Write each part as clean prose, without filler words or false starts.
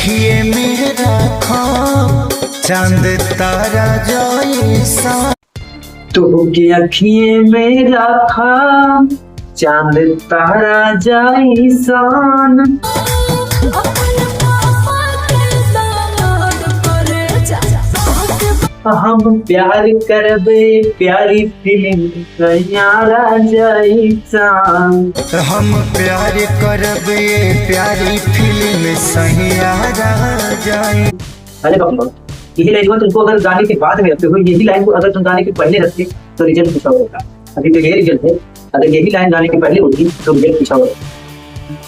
अखिए मेरा खाब चांद तारा जैसा। तुहके अखिए मेरा खाब चांद तारा जैसन। हम प्यार करबे प्यारी फिल्म सैयारा जैसन। हम प्यार करबे प्यारी फिल्म सैयारा जैसन। अरे बाबा, यही लाइन तुमको अगर गाने के बाद में रखते हो, यही लाइन को अगर तुम गाने के पहले रखते तो रिजल्ट पीछा होगा। अभी तो ये रिजल्ट है, अगर यही लाइन गाने के पहले होती तो रिजल्ट पीछा होगा।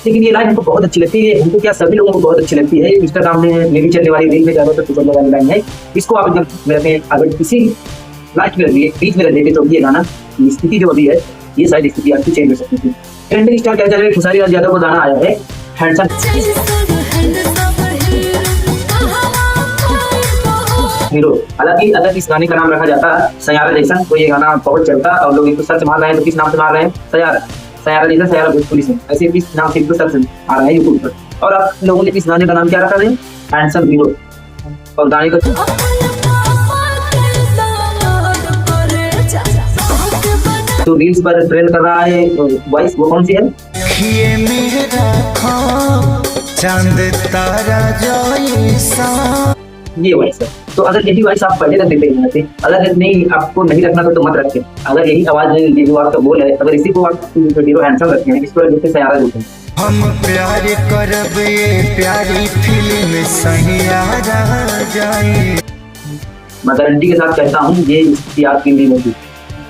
लेकिन ये लाइन हमको बहुत अच्छी लगती है, हमको क्या सभी लोगों को बहुत अच्छी लगती है। इंस्टाग्राम में मेरी चलने वाली रील में ज्यादातर चलने वाली लाइन है। इसको आप जब मेरे अगर किसी लास्ट में बीच में रह देते तो ये गाना स्थिति जो अभी है, ये शायद स्थिति आपकी चेंज हो सकती थी। ट्रेंडिंग स्टार क्या चल रहा है, खेसारी लाल यादव को गाना आया है हैंडसम हीरो। हालांकि अगर इस गाने का नाम रखा जाता सैयारा जैसन तो ये गाना बहुत चलता और लोग इसको सर्च मार रहे हैं। तो किस नाम से मार रहे हैं? सैयारा जैसा, सैयारा भोजपुरी से, ऐसे इस नाम से सर्च आ रहा है यूट्यूब पर। और आप लोगों ने इस गाने का नाम क्या रखा है? Handsome hero. और गाने का तो रील्स पर ट्रेंड कर रहा है वॉइस, वो कौन सी है? अखिए मेरा खाब चांद तारा जैसा, ये वॉइस है। तो अगर यही वॉइस आप पहले तक देते हैं, अगर नहीं आपको नहीं रखना तो मत रखें। अगर यही आवाज जो आपका बोल है, अगर इसी को आप हीरो हैंडसम रखते हैं, इसको देखते सैयारा बोलते हैं। हम प्यार करबे प्यारी फिल्म सैयारा जैसन। मैं गारंटी के साथ कहता हूँ ये स्थिति आपकी नहीं होगी,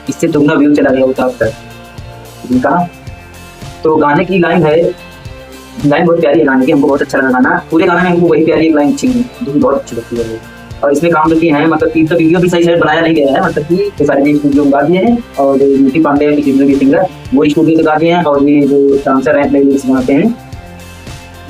इससे दुगना व्यू चला गया होता अब तक। कहा तो गाने की लाइन है, लाइन बहुत प्यारी है गाने की, हमको बहुत अच्छा लगा गाना। पूरे गाने में हमको वही प्यारी एक लाइन अच्छी जो बहुत अच्छी लगती है। और इसमें काम जो किए हैं, मतलब कि वीडियो भी सही से बनाया नहीं गया है, मतलब कि सारे स्टूडियो गा दिए हैं और नीति पांडे जितने भी सिंगर वो स्टूडियो से गा दिए हैं। और ये जो डांसर हैं प्लेलिस्ट बनाते हैं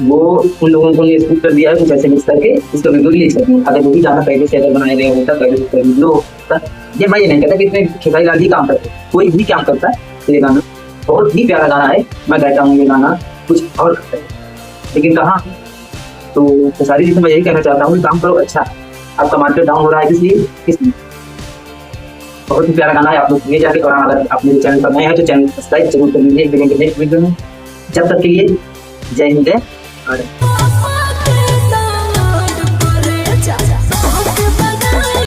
वो उन लोगों को शूट कर दिया है कुछ ऐसे मिक्स करके, इसका वीडियो रिलीज करते हैं। अगर वो भी ज़्यादा पहले से अगर बनाया गया होता पहले से वीडियो होता, ये मैं ये नहीं कहता कि इसमें खेसारी लाल ही काम करते, कोई भी काम करता है। तो ये गाना बहुत ही प्यारा गाना है, मैं कहता हूँ ये गाना कुछ और करता है, लेकिन कहाँ। तो खेसारी जी से मैं यही कहना चाहता हूँ, काम करो अच्छा, आपका मार्केट डाउन हो रहा है इसलिए बहुत ही प्यारा गाना है। आप लोग ये जाके, और अगर आप मेरे चैनल पर नए हैं तो चैनल सब्सक्राइब जरूर कर लीजिए। नेक्स्ट वीडियो में, जब तक के लिए जय हिंद।